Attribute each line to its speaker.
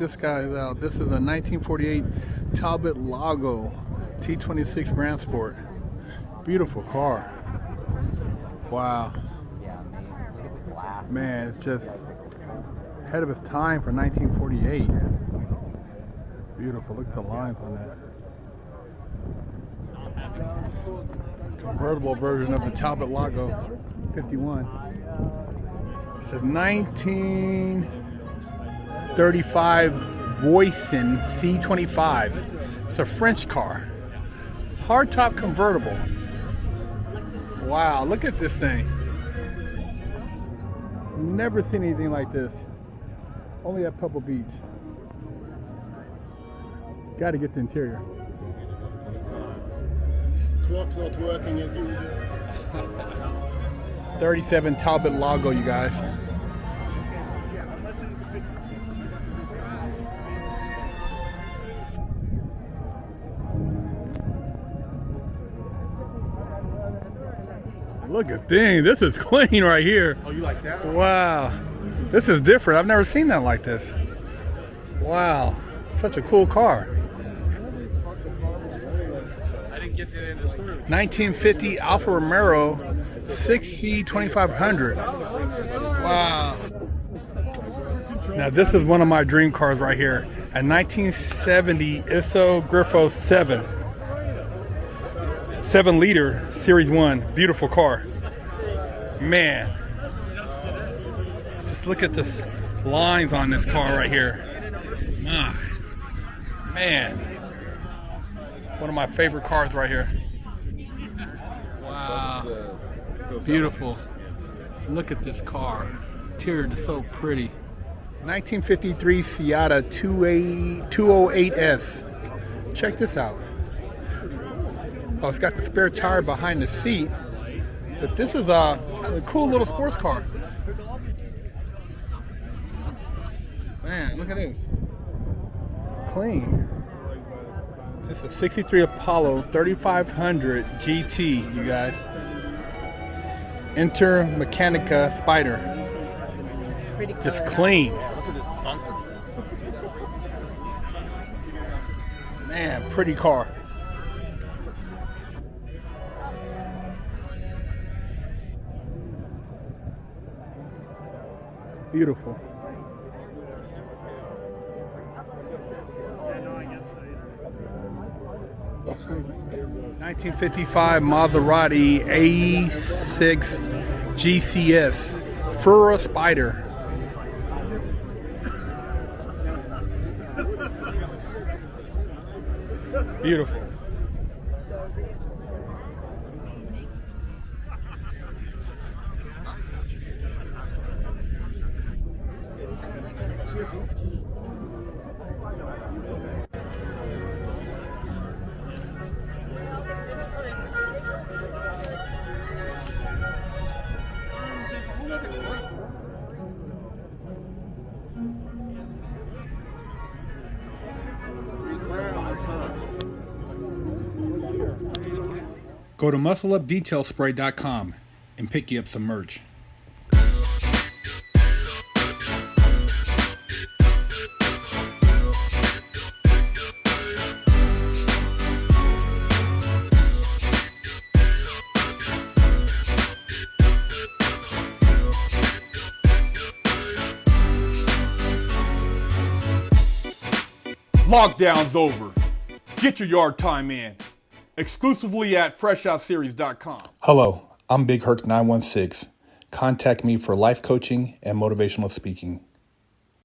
Speaker 1: this guy out. This is a 1948 Talbot-Lago T26 Grand Sport. Beautiful car. Wow. Man, it's just ahead of its time for 1948. Beautiful. Look at the lines on that. Convertible version of the Talbot-Lago 51. It's a 1935 Voisin C25. It's a French car. Hardtop convertible. Wow, look at this thing. Never seen anything like this. Only at Pebble Beach. Got to get the interior.
Speaker 2: Clock's not working as usual.
Speaker 1: 37 Talbot-Lago, you guys. Look at dang, this is clean right here.
Speaker 2: Oh, you like that?
Speaker 1: Wow. This is different. I've never seen that like this. Wow. Such a cool car.
Speaker 2: I didn't get to it in the store.
Speaker 1: 1950 Alfa Romero 6C 2500. Wow. Now this is one of my dream cars right here. A 1970 Isso Grifo 7 liter Series 1. Beautiful car. Man. Just look at the lines on this car right here. Ah, man. One of my favorite cars right here. Wow. Beautiful. Look at this car. Interior is so pretty. 1953 Fiat 208S. Check this out. Oh, it's got the spare tire behind the seat. But this is a cool little sports car. Man, look at this. Clean. It's a 63 Apollo 3500 GT, you guys. Inter Mechanica Spider. Just clean. Man, pretty car. Beautiful. 1955 Maserati A6 GCS Fura Spider. Beautiful. Go to muscleupdetailspray.com and pick you up some merch. Lockdown's over. Get your yard time in. Exclusively at freshoutseries.com. Hello, I'm Big Herc 916. Contact me for life coaching and motivational speaking.